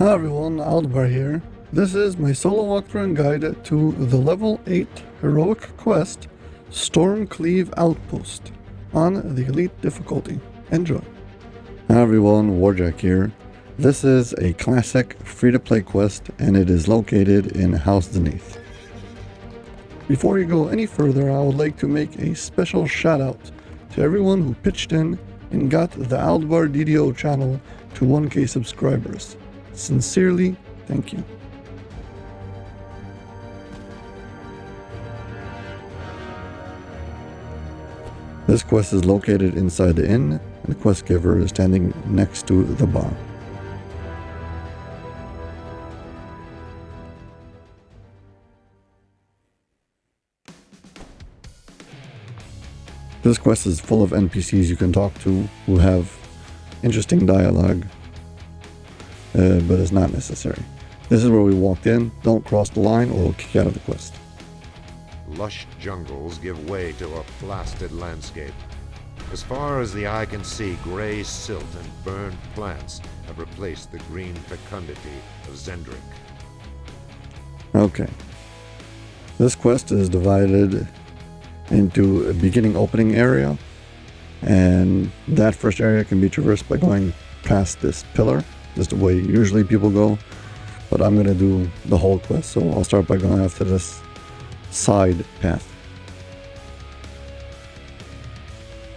Hi everyone, Aldbar here. This is my solo walkthrough and guide to the level 8 heroic quest, Stormcleave Outpost, on the elite difficulty. Enjoy. Hi everyone, Warjack here. This is a classic free-to-play quest and it is located in Hastings. Before you go any further, I would like to make a special shout out to everyone who pitched in and got the Aldbar DDO channel to 1K subscribers. Sincerely, thank you. This quest is located inside the inn, and the quest giver is standing next to the bar. This quest is full of NPCs you can talk to who have interesting dialogue. But it's not necessary. This is where we walked in. Don't cross the line or we'll kick you out of the quest. Lush jungles give way to a blasted landscape. As far as the eye can see, gray silt and burned plants have replaced the green fecundity of Zendrick. Okay. This quest is divided into a beginning opening area, and that first area can be traversed by going past this pillar. This is the way usually people go, but I'm going to do the whole quest, so I'll start by going after this side path.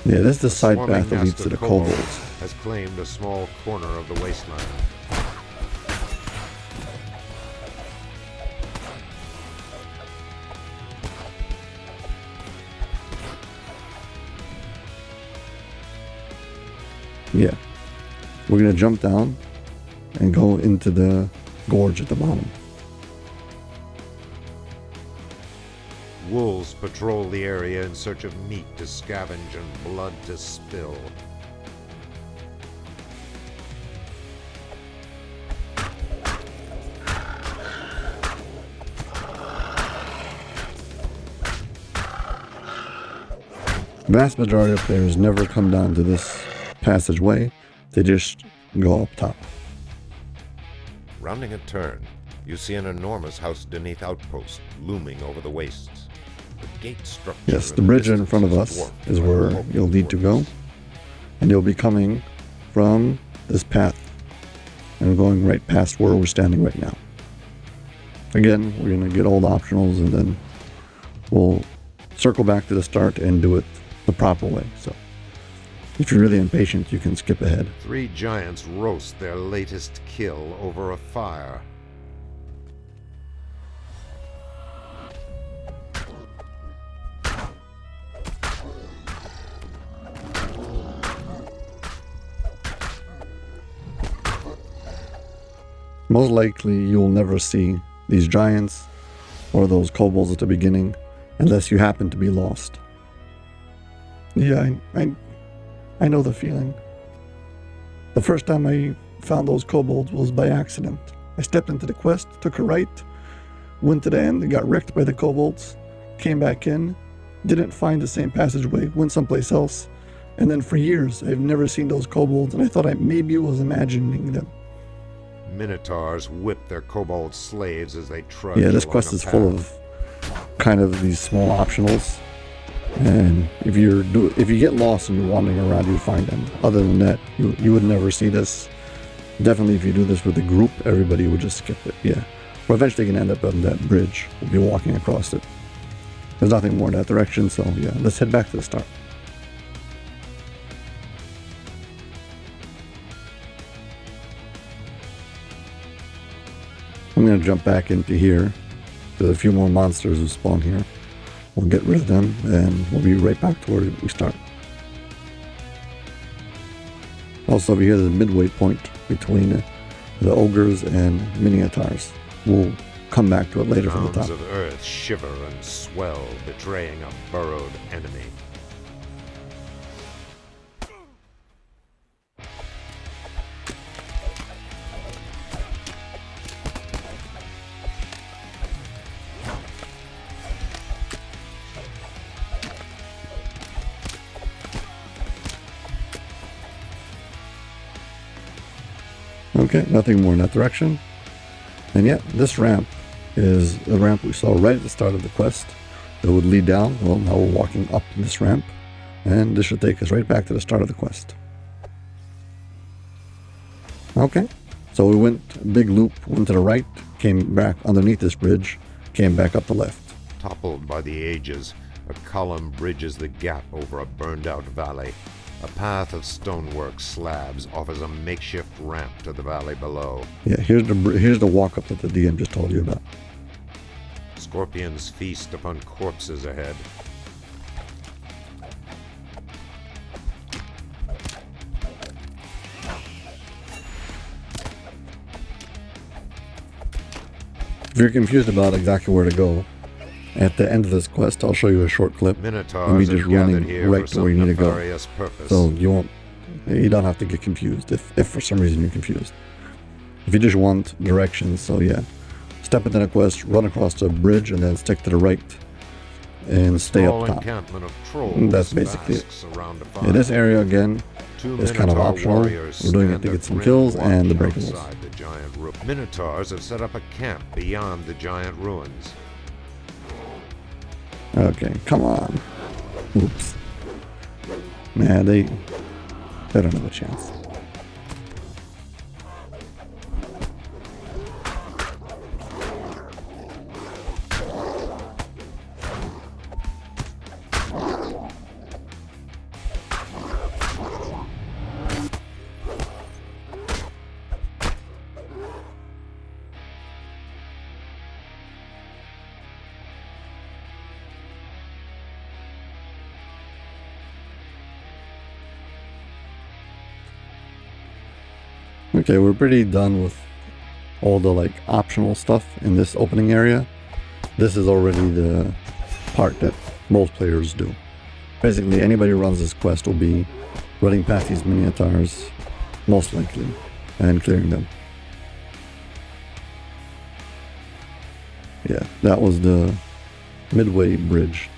Yeah, this is the side path that leads to the kobolds. Has claimed a small corner of the wasteland. Yeah, we're going to jump down and go into the gorge at the bottom. Wolves patrol the area in search of meat to scavenge and blood to spill. Vast majority of players never come down to this passageway, they just go up top. Rounding a turn, you see an enormous Hastings outpost looming over the wastes. The gate structure. Yes, the bridge in front of us is where you'll need to go, and you'll be coming from this path and going right past where we're standing right now. Again, we're going to get all the optionals and then we'll circle back to the start and do it the proper way. So if you're really impatient, you can skip ahead. 3 giants roast their latest kill over a fire. Most likely you'll never see these giants or those kobolds at the beginning unless you happen to be lost. Yeah, I know the feeling. The first time I found those kobolds was by accident. I stepped into the quest, took a right, went to the end, and got wrecked by the kobolds, came back in, didn't find the same passageway, went someplace else, and then for years I've never seen those kobolds, and I thought I maybe was imagining them. Minotaurs whip their kobold slaves as they trudge. Yeah, this quest is full of kind of these small optionals. And if you get lost and you're wandering around, you find them. Other than that, you would never see this. Definitely, if you do this with a group, everybody would just skip it. Yeah, we're eventually gonna end up on that bridge. We'll be walking across it. There's nothing more in that direction, so yeah, let's head back to the start. I'm gonna jump back into here. There's a few more monsters who spawn here. We'll get rid of them and we'll be right back to where we start. Also over here there's a midway point between the ogres and minotaurs. We'll come back to it later from the top. Mounds of earth shiver and swell, betraying a burrowed enemy. Okay, nothing more in that direction. And yeah, this ramp is the ramp we saw right at the start of the quest that would lead down. Well, now we're walking up this ramp, and this should take us right back to the start of the quest. Okay, so we went big loop, went to the right, came back underneath this bridge, came back up the left. Toppled by the ages, a column bridges the gap over a burned-out valley. A path of stonework slabs offers a makeshift ramp to the valley below. Yeah, here's the walk-up that the DM just told you about. Scorpions feast upon corpses ahead. If you're confused about exactly where to go, at the end of this quest, I'll show you a short clip. Minotaurs of me just are gathered running here right for to where you some need to go. nefarious purpose. So you don't have to get confused if for some reason you're confused. If you just want directions, so yeah. Step into the quest, run across the bridge, and then stick to the right, and stay Small up top. encampment of trolls That's basically it. basks around a Yeah, fire. this area again Two is kind of Minotaur optional. warriors We're doing it stand to their get some grim kills and the watch breakables. outside the giant Minotaurs have set up a camp beyond the giant ruins. Okay, come on. Oops. Nah, they don't have a chance. Okay, we're pretty done with all the like optional stuff in this opening area. This is already the part that most players do. Basically, anybody who runs this quest will be running past these minotaurs, most likely, and clearing them. Yeah, that was the midway bridge.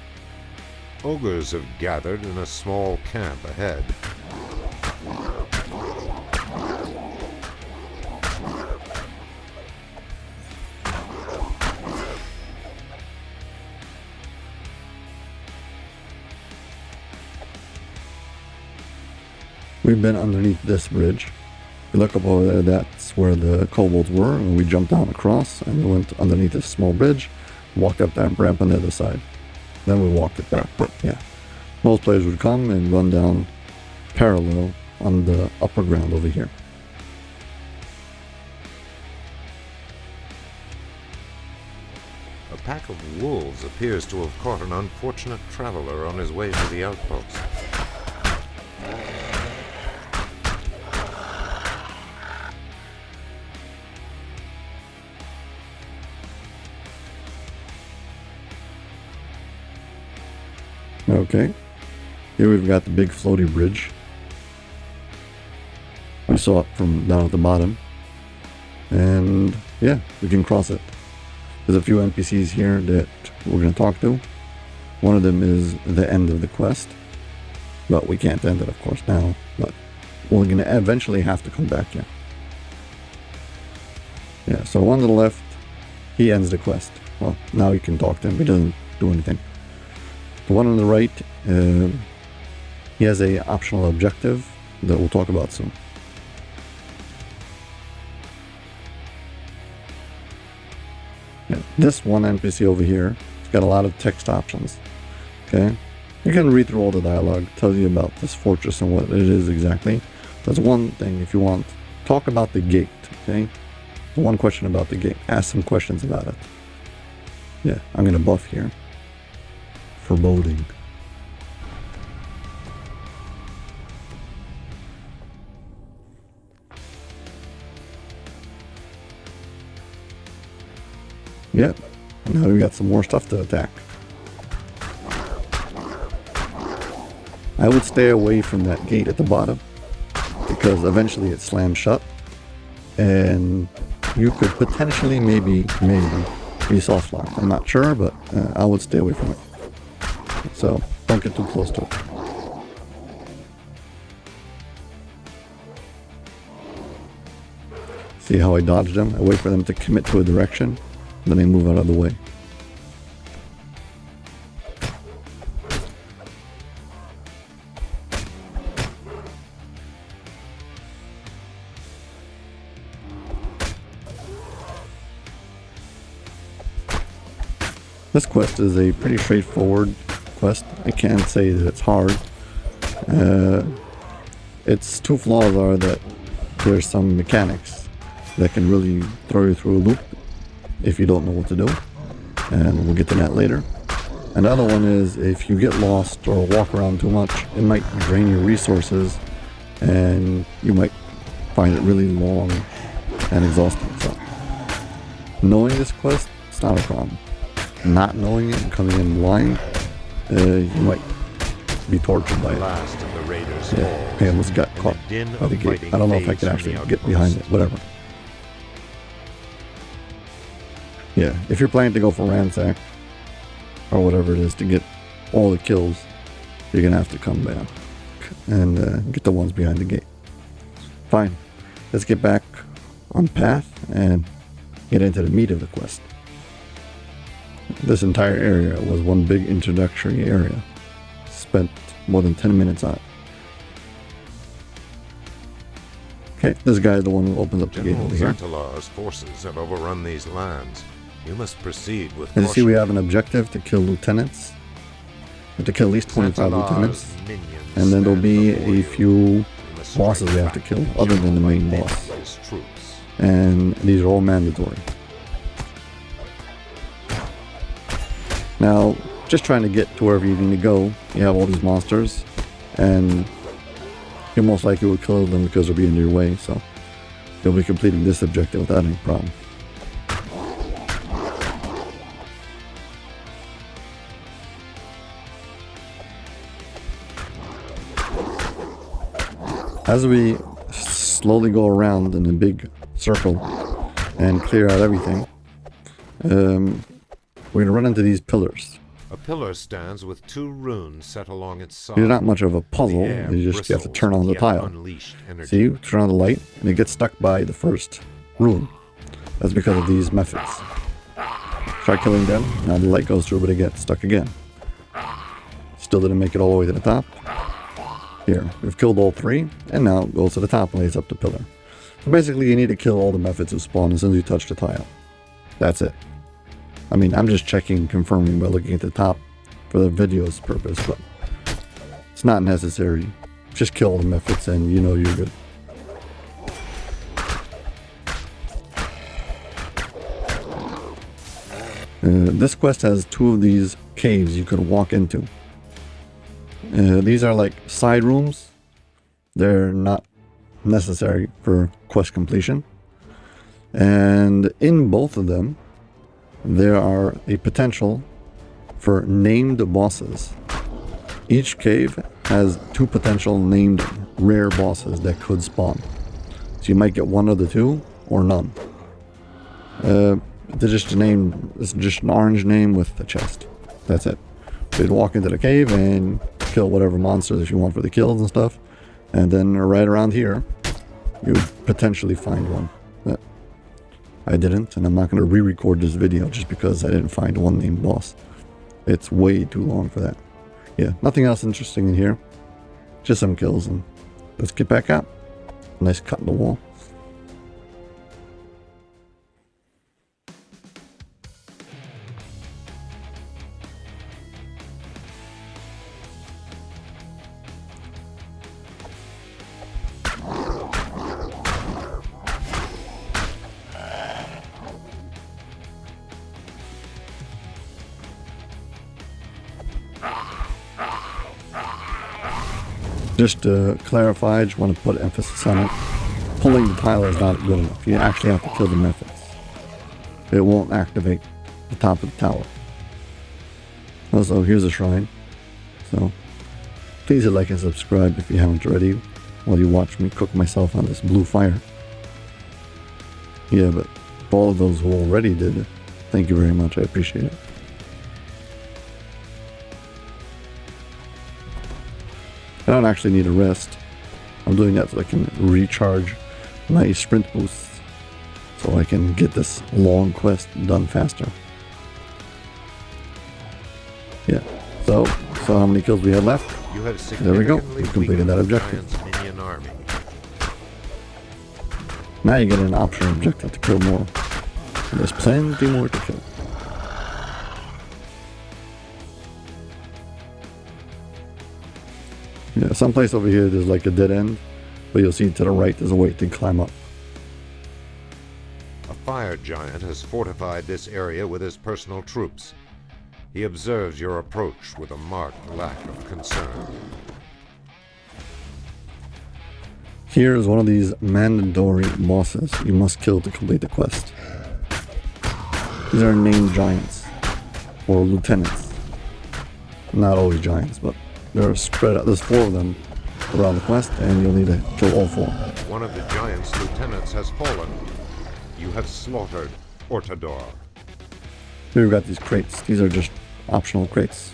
Ogres have gathered in a small camp ahead. We've been underneath this bridge. If you look up over there, that's where the kobolds were, and we jumped down across, and we went underneath this small bridge, walked up that ramp on the other side. Then we walked it back, but yeah. Most players would come and run down parallel on the upper ground over here. A pack of wolves appears to have caught an unfortunate traveler on his way to the outpost. Okay, here we've got the big floaty bridge. We saw it from down at the bottom. And yeah, we can cross it. There's a few NPCs here that we're going to talk to. One of them is the end of the quest. But we can't end it, of course, now. But we're going to eventually have to come back here. Yeah, so one to the left, he ends the quest. Well, now you can talk to him. He doesn't do anything. The one on the right, he has a optional objective that we'll talk about soon. Yeah, this one NPC over here, it's got a lot of text options. Okay, you can read through all the dialogue, tells you about this fortress and what it is exactly. That's one thing. If you want, talk about the gate. Okay, one question about the gate. Ask some questions about it. Yeah, I'm gonna buff here. Foreboding. Yep, now we've got some more stuff to attack. I would stay away from that gate at the bottom because eventually it slams shut and you could potentially maybe be soft locked. I'm not sure, but I would stay away from it. So don't get too close to it. See how I dodge them? I wait for them to commit to a direction, then I move out of the way. This quest is a pretty straightforward quest. I can't say that it's hard. Its two flaws are that there's some mechanics that can really throw you through a loop if you don't know what to do, and we'll get to that later. Another one is if you get lost or walk around too much, it might drain your resources and you might find it really long and exhausting. So knowing this quest, it's not a problem. Not knowing it and coming in blind, you might be tortured by it. Last of the raiders Yeah, I almost got caught by the gate. I don't know if I could actually get behind it, whatever. Yeah, if you're planning to go for ransack, or whatever it is, to get all the kills, you're gonna have to come back and get the ones behind the gate. Fine, let's get back on path and get into the meat of the quest. This entire area was one big introductory area. Spent more than 10 minutes on it. Okay, this guy is the one who opens up the gate over here. Xantalar's forces have overrun these lands. You must proceed with And caution. see, we have an objective to kill lieutenants. We have to kill at least 25 lieutenants. And then there'll be a few bosses we have to kill, other than the main boss. And these are all mandatory. Now, just trying to get to wherever you need to go, you have all these monsters, and you most likely will kill them because they'll be in your way, so you'll be completing this objective without any problem. As we slowly go around in a big circle and clear out everything, we're going to run into these pillars. A pillar stands with two runes set along its side. They're not much of a puzzle, you have to turn on the tile. See, you turn on the light, and it gets stuck by the first rune. That's because of these methods. Try killing them, now the light goes through, but it gets stuck again. Still didn't make it all the way to the top. Here, we've killed all three, and now it goes to the top and lays up the pillar. So basically, you need to kill all the methods of spawn as soon as you touch the tile. That's it. I mean, I'm just checking, confirming by looking at the top for the video's purpose, but it's not necessary. Just kill all the methods and you know you're good. This quest has two of these caves you could walk into. These are like side rooms. They're not necessary for quest completion. And in both of them, there are a potential for named bosses. Each cave has two potential named rare bosses that could spawn. So you might get one of the two or none. They're just a name, it's just an orange name with a chest. That's it. So you'd walk into the cave and kill whatever monsters if you want for the kills and stuff. And then right around here, you'd potentially find one. I didn't, and I'm not going to re-record this video just because I didn't find one named boss. It's way too long for that. Yeah, nothing else interesting in here. Just some kills, and let's get back out. Nice cut in the wall. Just to clarify, I just want to put emphasis on it. Pulling the tile is not good enough. You actually have to kill the methods. It won't activate the top of the tower. Also, here's a shrine. So, please hit like and subscribe if you haven't already, while you watch me cook myself on this blue fire. Yeah, but for all of those who already did it, thank you very much. I appreciate it. I don't actually need a rest. I'm doing that so I can recharge my sprint boosts so I can get this long quest done faster. Yeah, so how many kills we had left? You have There we go. significantly We completed that weakened the objective. Giant's minion army. Now you get an optional objective to kill more. And there's plenty more to kill. Yeah, someplace over here there's like a dead end, but you'll see to the right there's a way to climb up. A fire giant has fortified this area with his personal troops. He observes your approach with a marked lack of concern. Here is one of these mandatory bosses you must kill to complete the quest. These are named giants, or lieutenants. Not always giants, but they're spread out. There's 4 of them around the quest, and you'll need to kill all 4. One of the giant's lieutenants has fallen. You have slaughtered Ortador. Here we've got these crates. These are just optional crates.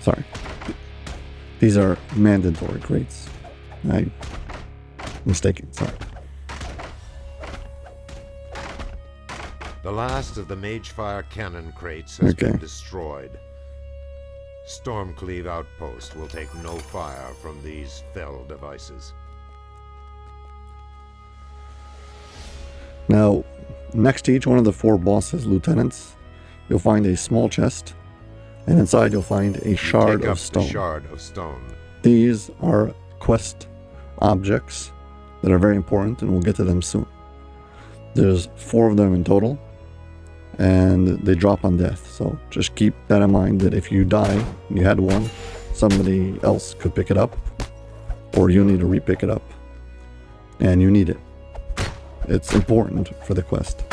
Sorry. These are mandatory crates. I'm mistaken, sorry. The last of the Magefire cannon crates has been destroyed. Stormcleave Outpost will take no fire from these fell devices. Now, next to each one of the 4 bosses, lieutenants, you'll find a small chest, and inside you'll find a shard of stone. The shard of stone. These are quest objects that are very important, and we'll get to them soon. There's 4 of them in total, and they drop on death, so just keep that in mind, that if you die and you had one, somebody else could pick it up, or you need to re-pick it up, and you need it. It's important for the quest.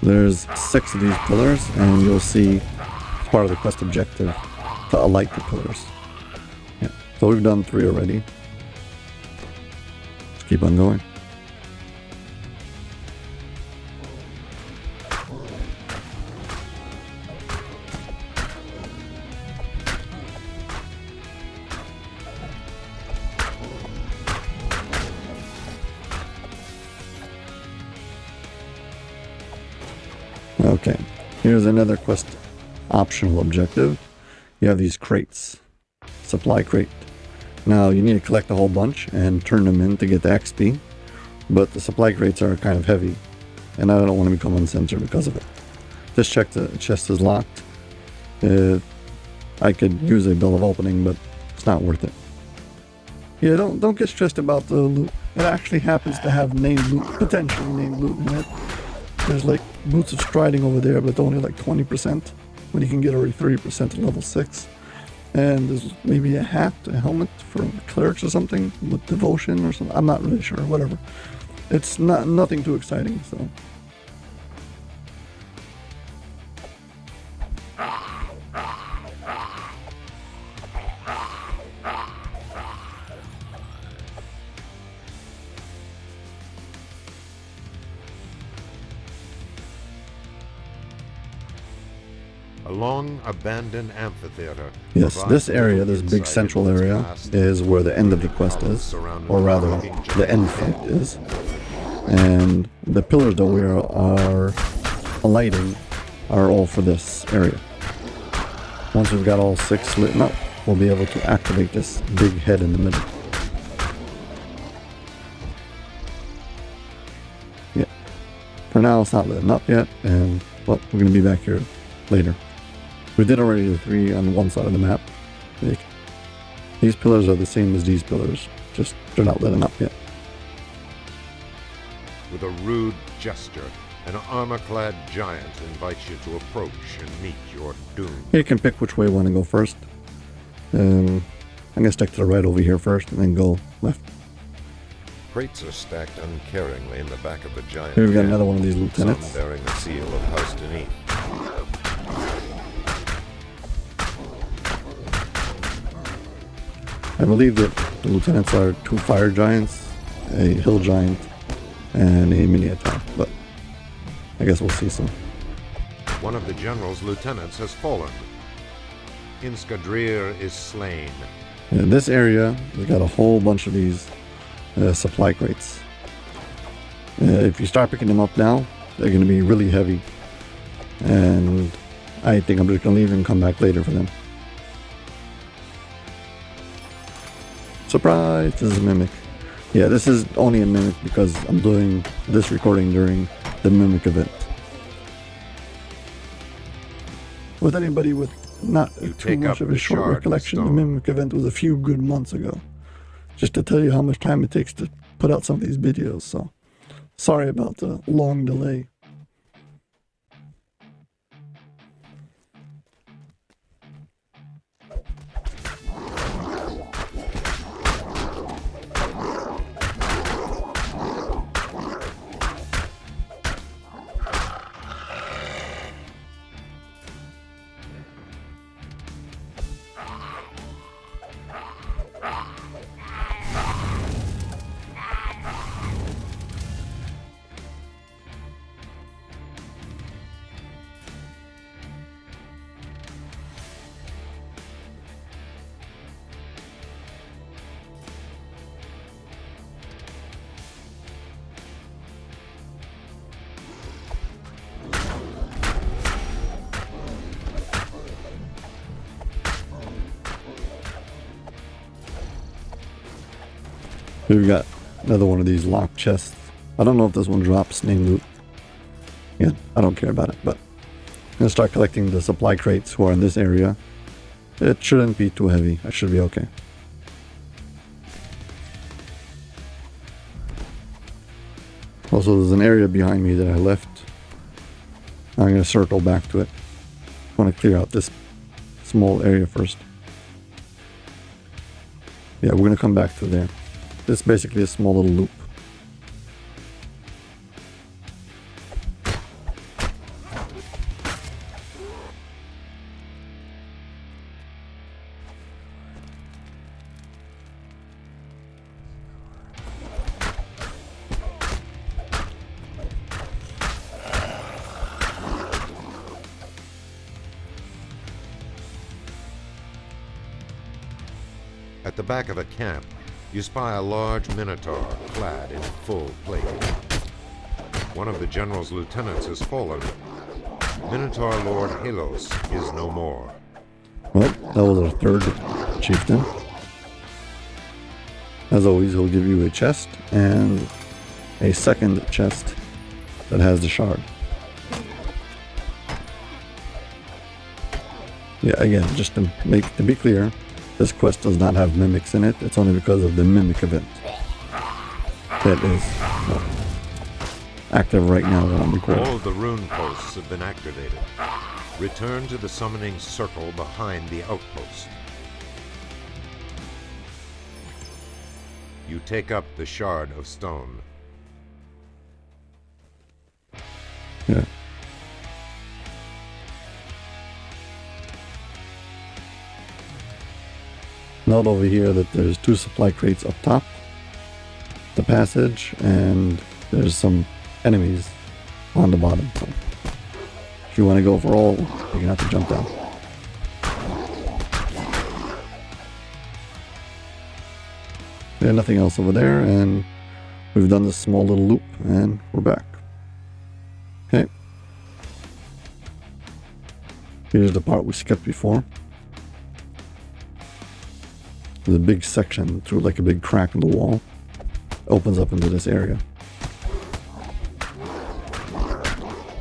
There's 6 of these pillars, and you'll see as part of the quest objective to alight the pillars. Yeah. So we've done 3 already. Let's keep on going. Okay, here's another quest optional objective. You have these crates, supply crate. Now you need to collect a whole bunch and turn them in to get the XP, but the supply crates are kind of heavy, and I don't want to become uncensored because of it. This chest is locked. I could use a bill of opening, but it's not worth it. Yeah, don't get stressed about the loot. It actually happens to have named loot, potentially named loot in it. There's like Boots of Striding over there, but only like 20%, when you can get already 30% to level 6. And there's maybe a hat, a helmet for clerics or something with devotion or something. I'm not really sure, whatever. It's nothing too exciting, so. A long abandoned amphitheater. Yes, this area, this big central area, is where the end of the quest is, or rather, the end fight is. And the pillars that we are alighting are all for this area. Once we've got all 6 lit up, we'll be able to activate this big head in the middle. Yeah. For now, it's not lit up yet, but we're going to be back here later. We did already the 3 on one side of the map. These pillars are the same as these pillars, just they're not lit up yet. With a rude gesture, an armor-clad giant invites you to approach and meet your doom. You can pick which way you want to go first. I'm going to stick to the right over here first, and then go left. Crates are stacked uncaringly in the back of the giant. Here we've got another one of these lieutenants. Some bearing the seal of Hastings. I believe that the lieutenants are 2 fire giants, a hill giant, and a mini attack, but I guess we'll see some. One of the general's lieutenants has fallen. Inskadrir is slain. In this area, we got a whole bunch of these supply crates. If you start picking them up now, they're going to be really heavy. And I think I'm just going to leave and come back later for them. Surprise! This is a Mimic. Yeah, this is only a Mimic because I'm doing this recording during the Mimic event. With anybody with not too much of a short recollection, the Mimic event was a few good months ago. Just to tell you how much time it takes to put out some of these videos, so sorry about the long delay. Here we got another one of these locked chests. I don't know if this one drops name loot. Yeah, I don't care about it, but I'm gonna start collecting the supply crates who are in this area. It shouldn't be too heavy. I should be okay. Also, there's an area behind me that I left. I'm gonna circle back to it. I want to clear out this small area first. Yeah, we're gonna come back to there. This is basically a small little loop. At the back of a camp, you spy a large minotaur clad in full plate. One of the general's lieutenants has fallen. Minotaur Lord Halos is no more. Well, that was our third chieftain. As always, he'll give you a chest and a second chest that has the shard. Yeah, again, just to be clear, this quest does not have mimics in it. It's only because of the mimic event that is active right now while I'm recording. All of the rune posts have been activated. Return to the summoning circle behind the outpost. You take up the shard of stone. Yeah. Note over here that there's 2 supply crates up top, the passage, and there's some enemies on the bottom. So if you want to go for all, you're gonna have to jump down. There's nothing else over there, and we've done this small little loop, and we're back. Okay. Here's the part we skipped before. There's a big section through like a big crack in the wall. Opens up into this area.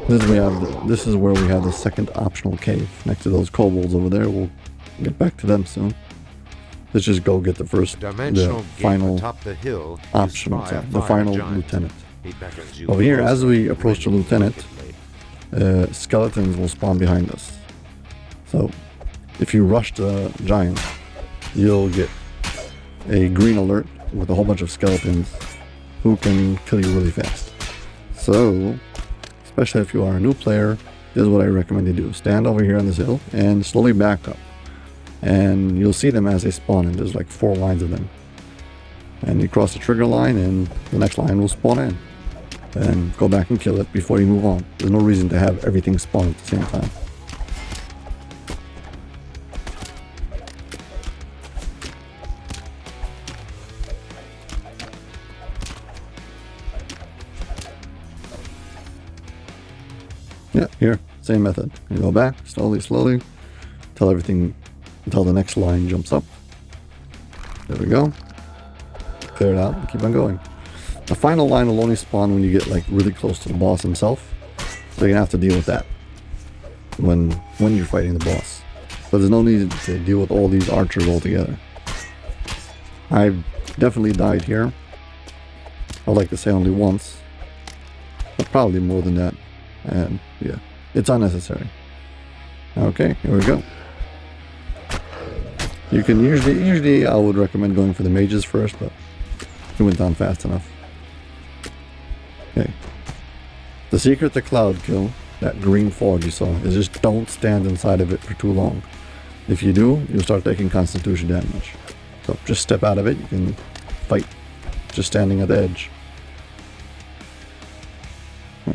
This is where we have the second optional cave next to those kobolds over there. We'll get back to them soon. Let's just go get the final atop the hill, optional, the final lieutenant. Over here, as we approach the lieutenant, skeletons will spawn behind us. So, if you rush the giant, you'll get a green alert with a whole bunch of skeletons who can kill you really fast. So, especially if you are a new player, this is what I recommend you do. Stand over here on this hill and slowly back up. And you'll see them as they spawn, and there's like 4 lines of them. And you cross the trigger line and the next line will spawn in. and go back and kill it before you move on. There's no reason to have everything spawn at the same time. Yeah, here, same method. You go back slowly, until the next line jumps up. There we go. Clear it out and keep on going. The final line will only spawn when you get like really close to the boss himself. So you're gonna have to deal with that when you're fighting the boss. But there's no need to deal with all these archers all together. I've definitely died here. I'd like to say only once, but probably more than that. And yeah, it's unnecessary. Okay, here we go. You can usually I would recommend going for the mages first, but it went down fast enough. Okay. The secret to cloud kill, that green fog you saw, is just don't stand inside of it for too long. If you do, you'll start taking constitution damage. So just step out of it, you can fight just standing at the edge.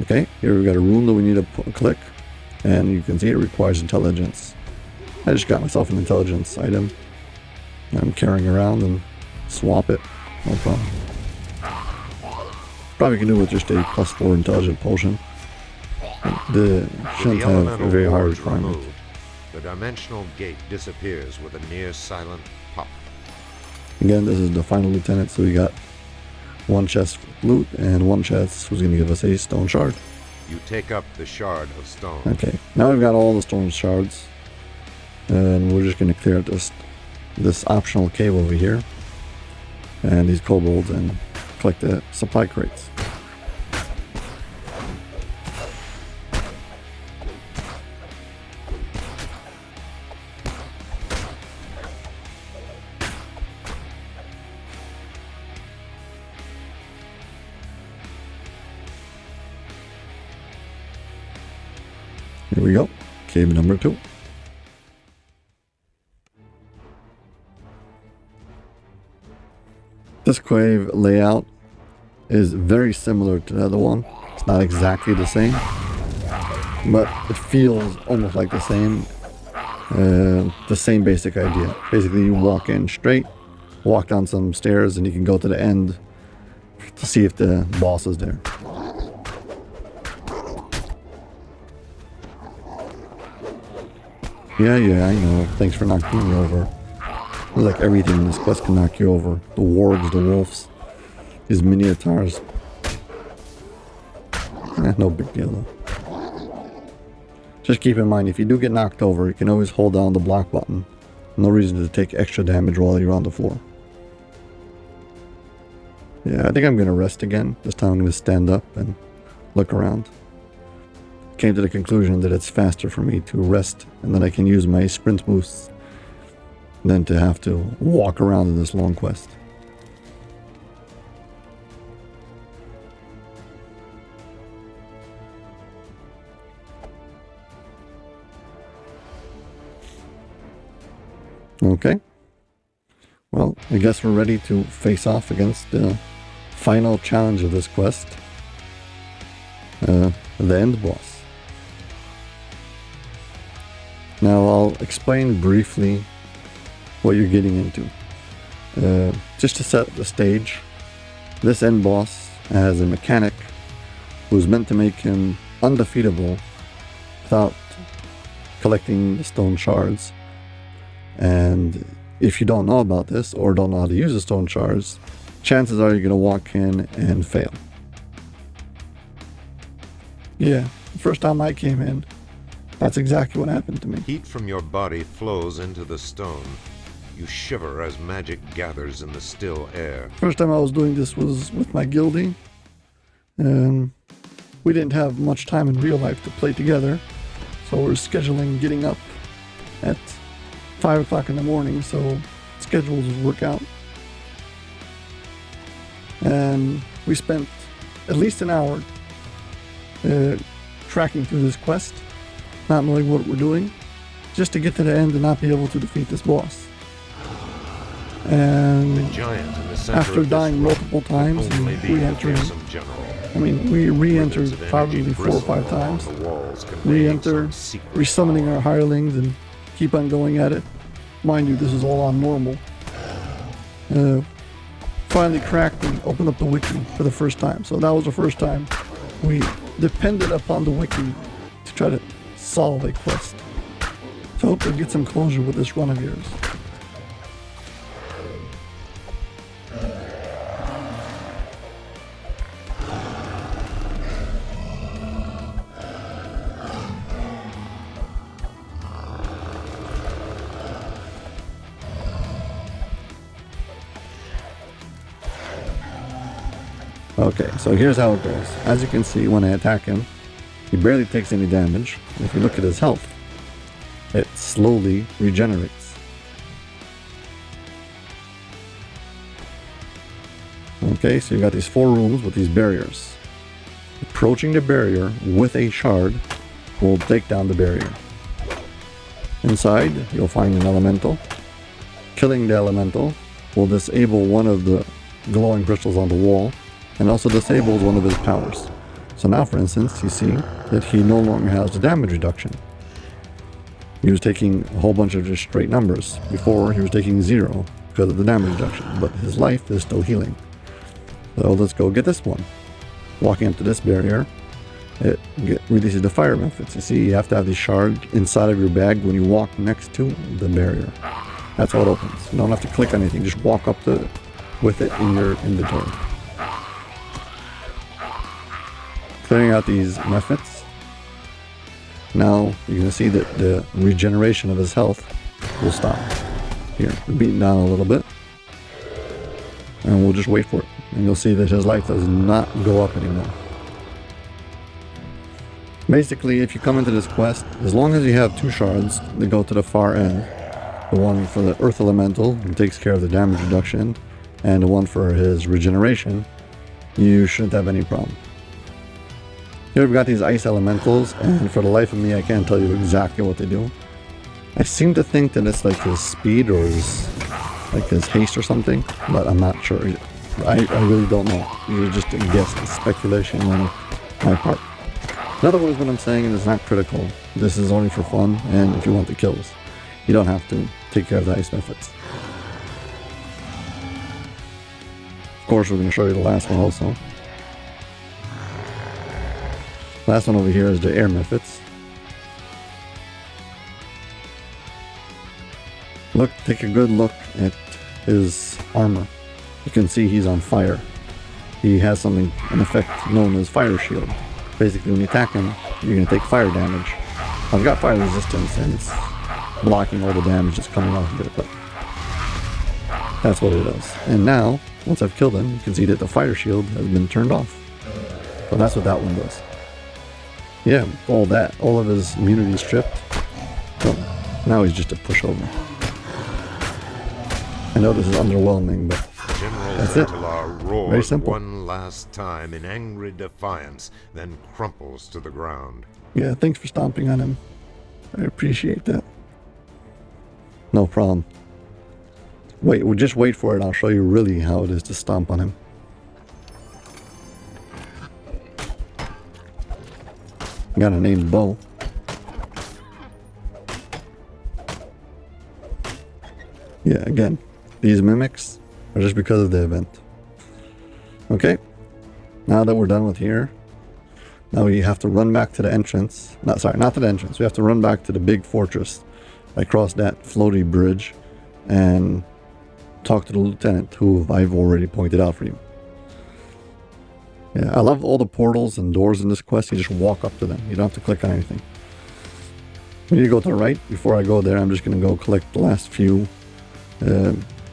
Okay, here we've got a rune that we need to click, and you can see it requires intelligence. I just got myself an intelligence item I'm carrying around and swap it, no problem. Probably can do with just a +4 intelligent potion. The shouldn't have a very high requirement. The dimensional gate disappears with a near silent pop. Again, this is the final lieutenant, so we got one chest with loot and one chest who's going to give us a stone shard. You take up the shard of stone. Okay, now we've got all the stone shards, and we're just going to clear this optional cave over here and these kobolds and collect the supply crates. Here we go, cave number 2. This cave layout is very similar to the other one. It's not exactly the same, but it feels almost like the same basic idea. Basically, you walk in straight, walk down some stairs, and you can go to the end to see if the boss is there. Yeah, I know. Thanks for knocking me over. Like everything in this quest can knock you over. The wargs, the wolves, these minotaurs. No big deal though. Just keep in mind, if you do get knocked over, you can always hold down the block button. No reason to take extra damage while you're on the floor. Yeah, I think I'm going to rest again. This time I'm going to stand up and look around. Came to the conclusion that it's faster for me to rest and then I can use my sprint boosts than to have to walk around in this long quest. Okay. Well, I guess we're ready to face off against the final challenge of this quest. The end boss. Now I'll explain briefly what you're getting into. Just to set the stage, this end boss has a mechanic who's meant to make him undefeatable without collecting the stone shards. And if you don't know about this or don't know how to use the stone shards, chances are you're going to walk in and fail. Yeah, the first time I came in, that's exactly what happened to me. Heat from your body flows into the stone. You shiver as magic gathers in the still air. First time I was doing this was with my guildie. And we didn't have much time in real life to play together. So we're scheduling getting up at 5 o'clock in the morning, so schedules would work out. And we spent at least an hour tracking through this quest, not knowing what we're doing, just to get to the end and not be able to defeat this boss. And the giant in the center after of dying this multiple times and only be a re-entering, fearsome general. I mean, we re-entered Rivers of probably energy 4 or 5 bristle times. along the walls, conveying Re-enter, some secret resummoning power. our hirelings, and keep on going at it. Mind you, this is all on normal. Finally cracked and opened up the wiki for the first time. So that was the first time we depended upon the wiki to try to solve a quest. So hope to get some closure with this run of yours. Okay, so here's how it goes. As you can see, when I attack him, he barely takes any damage. If you look at his health, it slowly regenerates. Okay, so you got these 4 rooms with these barriers. Approaching the barrier with a shard will take down the barrier. Inside, you'll find an elemental. Killing the elemental will disable one of the glowing crystals on the wall, and also disables one of his powers. So now, for instance, you see that he no longer has the damage reduction. He was taking a whole bunch of just straight numbers. Before, he was taking 0 because of the damage reduction, but his life is still healing. So let's go get this one. Walking up to this barrier, it releases the fire methods. You see, you have to have the shard inside of your bag when you walk next to the barrier. That's how it opens. You don't have to click anything, just walk up to with it in your inventory. Clearing out these methods. Now you're going to see that the regeneration of his health will stop. Here, we're beating down a little bit. And we'll just wait for it. And you'll see that his life does not go up anymore. Basically, if you come into this quest, as long as you have 2 shards that go to the far end, the one for the Earth Elemental, who takes care of the damage reduction, and the one for his regeneration, you shouldn't have any problem. Here we've got these ice elementals, and for the life of me, I can't tell you exactly what they do. I seem to think that it's like his speed or his haste or something, but I'm not sure. I really don't know. It's just a guess, it's speculation on my part. In other words, what I'm saying is not critical. This is only for fun, and if you want the kills, you don't have to take care of the ice methods. Of course, we're going to show you the last one also. Last one over here is the air methods. Take a good look at his armor. You can see he's on fire. He has an effect known as fire shield. Basically, when you attack him, you're going to take fire damage. I've got fire resistance, and it's blocking all the damage that's coming off of it, but that's what it does. And now, once I've killed him, you can see that the fire shield has been turned off. So that's what that one does. Yeah, all of his immunity stripped. So now he's just a pushover. I know this is underwhelming, but General that's it. Roared Very simple. one last time in angry defiance, then crumples to the ground. Yeah, thanks for stomping on him. I appreciate that. No problem. We'll just wait for it. I'll show you really how it is to stomp on him. Got a named Bo. Yeah, again, these mimics are just because of the event. Okay, now that we're done with here, now we have to run back to the entrance. Not to the entrance. We have to run back to the big fortress across that floaty bridge and talk to the lieutenant, who I've already pointed out for you. Yeah, I love all the portals and doors in this quest. You just walk up to them. You don't have to click on anything. We need to go to the right. Before I go there, I'm just going to go collect the last few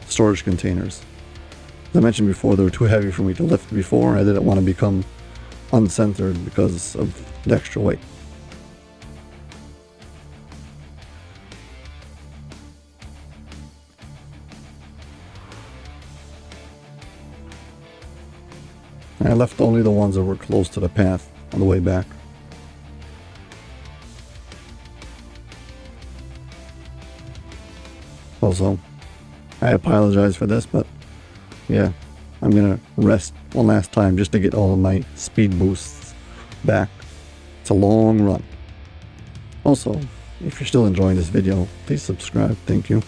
storage containers. As I mentioned before, they were too heavy for me to lift before. I didn't want to become uncentered because of the extra weight. I left only the ones that were close to the path on the way back. Also, I apologize for this, but yeah, I'm gonna rest one last time just to get all of my speed boosts back. It's a long run. Also, if you're still enjoying this video, please subscribe. Thank you.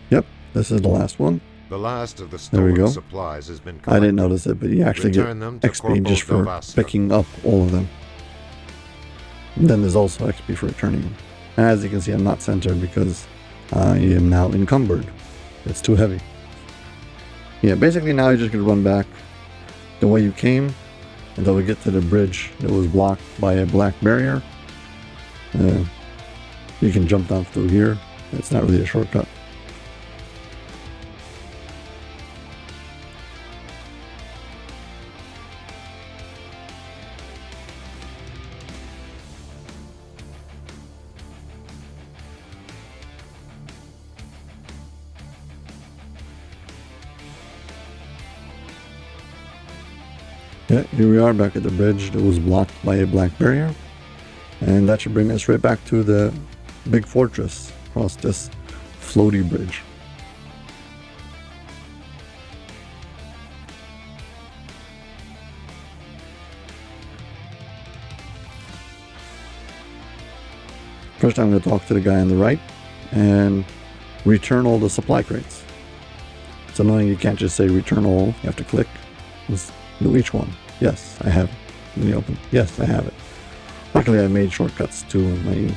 Yep, this is the last one. The last of the There we go. stolen supplies has been collected. I didn't notice it, but you actually get Return them to XP just for Corporal Delvasca. picking up all of them. And then there's also XP for returning them. And as you can see, I'm not centered because I am now encumbered. It's too heavy. Yeah, basically now you're just going to run back the way you came until we get to the bridge that was blocked by a black barrier. You can jump down through here. It's not really a shortcut. Yeah, here we are back at the bridge that was blocked by a black barrier. And that should bring us right back to the big fortress across this floaty bridge. First I'm going to talk to the guy on the right and return all the supply crates. It's annoying you can't just say return all, you have to click. Let's do each one. Yes, I have it. Let me open. Yes, I have it. Luckily I made shortcuts to my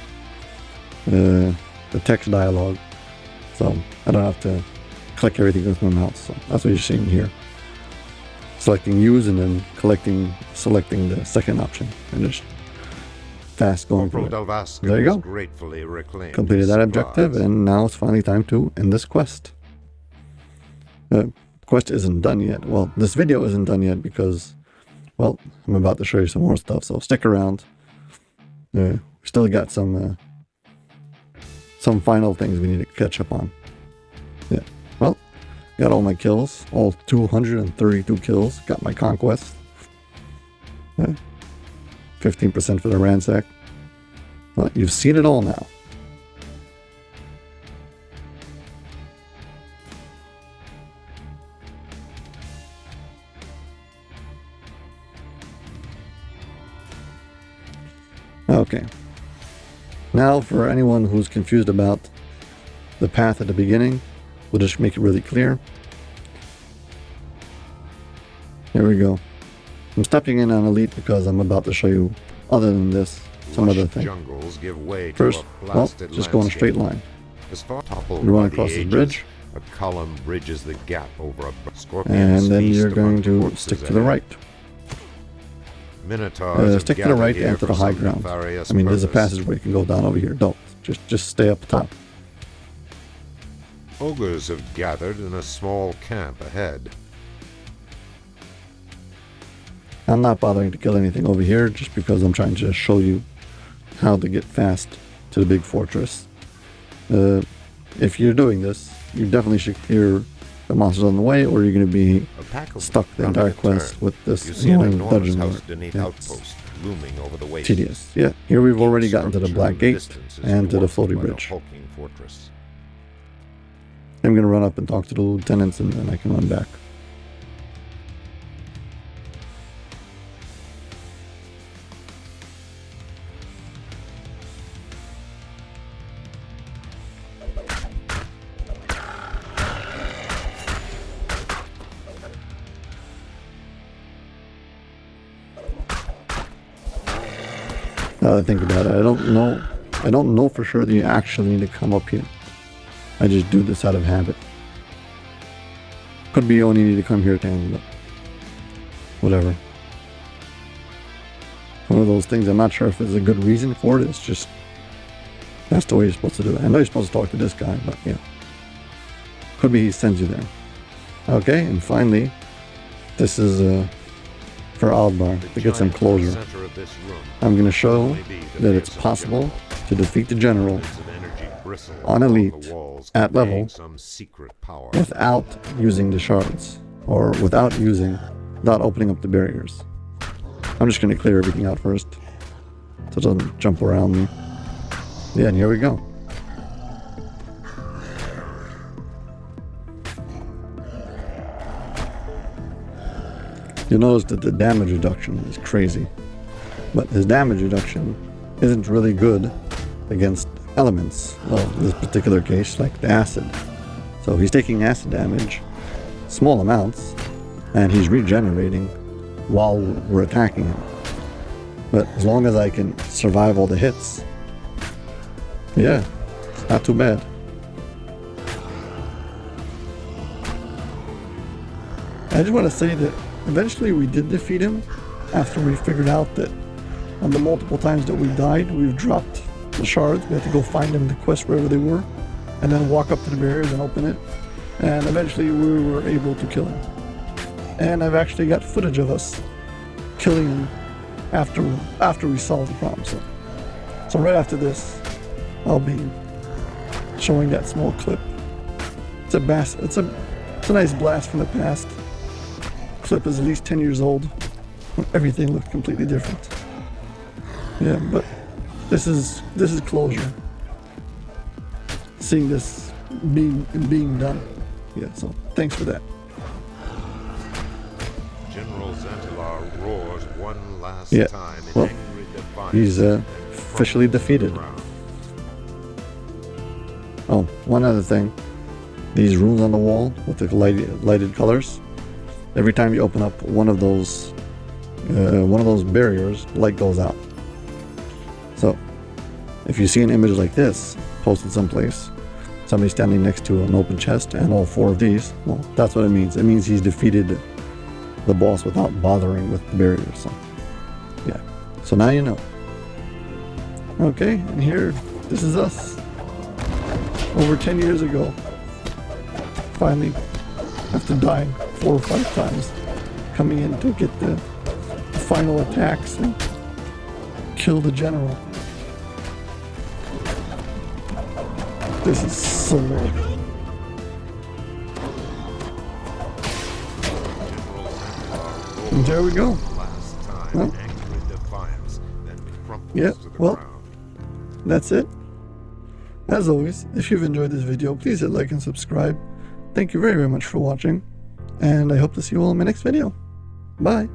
the text dialogue, so I don't have to click everything with my mouse. So that's what you're seeing here. Selecting use and then selecting the second option and just fast going through Corporal it. Delvasca There you go. gratefully reclaimed Completed his that objective, supplies. and now it's finally time to end this quest. Quest isn't done yet. Well, this video isn't done yet because, well, I'm about to show you some more stuff, so stick around. We still got some final things we need to catch up on. Yeah, well, got all my kills, all 232 kills, got my conquest. 15% for the ransack. Well, you've seen it all now. Okay. Now, for anyone who's confused about the path at the beginning, we'll just make it really clear. Here we go. I'm stepping in on Elite because I'm about to show you, other than this, some Lush other thing. jungles give way First, to a well, blasted just go in a straight landscape. line. As far toppled You run by across the this ages, bridge, a column bridges the gap over a scorpion. and then you're going to stick to the right. Minotaurs Stick to the right and to the high ground. I mean, there's a purpose. passage where you can go down over here. Don't. Just stay up top. Ogres have gathered in a small camp ahead. I'm not bothering to kill anything over here just because I'm trying to show you how to get fast to the big fortress. If you're doing this, you definitely should clear the monsters on the way, or you're going to be A pack of stuck the entire quest with You this see an annoying enormous dungeon house lord. beneath Yeah, it's outpost looming over the waste. tedious. Yeah, here we've already Each gotten to the structure Black in the Gate distance is and to the dwarfed floaty by the bridge. hulking fortress. I'm going to run up and talk to the lieutenants, and then I can run back. Now that I think about it, I don't know for sure that you actually need to come up here. I just do this out of habit. Could be you only need to come here to handle it. Whatever. One of those things, I'm not sure if there's a good reason for it, it's just, that's the way you're supposed to do it. I know you're supposed to talk to this guy, but yeah. Could be he sends you there. Okay, and finally, this is for Aldbar, to get some closure. I'm going to show that it's possible to defeat the general on Elite at level without using the shards, or without opening up the barriers. I'm just going to clear everything out first. so it doesn't jump around me. Yeah, and here we go. You'll notice that the damage reduction is crazy, but his damage reduction isn't really good against elements. Well, in this particular case, like the acid. So he's taking acid damage, small amounts, and he's regenerating while we're attacking him. But as long as I can survive all the hits, yeah, it's not too bad. I just want to say that eventually we did defeat him after we figured out that on the multiple times that we died, we've dropped the shards. We had to go find them in the quest wherever they were, and then walk up to the barriers and open it. And eventually we were able to kill him. And I've actually got footage of us killing him after we solved the problem. So right after this, I'll be showing that small clip. It's a nice blast from the past. Clip is at least 10 years old. Everything looked completely different. Yeah, but this is closure. Seeing this being done. Yeah, so thanks for that. General Xantilar roars one last time in well, angry defiance. He's officially defeated. Oh, one other thing. These runes on the wall with the lighted colors. Every time you open up one of those barriers, light goes out. So, if you see an image like this posted someplace, somebody standing next to an open chest and all 4 of these, well, that's what it means. It means he's defeated the boss without bothering with the barriers. So, yeah. So now you know. Okay, and here, this is us. Over 10 years ago. Finally, after dying 4 or 5 times, coming in to get the final attacks and kill the general. This is so weird. And there we go. Well, yeah, well, that's it. As always, if you've enjoyed this video, please hit like and subscribe. Thank you very, very much for watching, and I hope to see you all in my next video. Bye!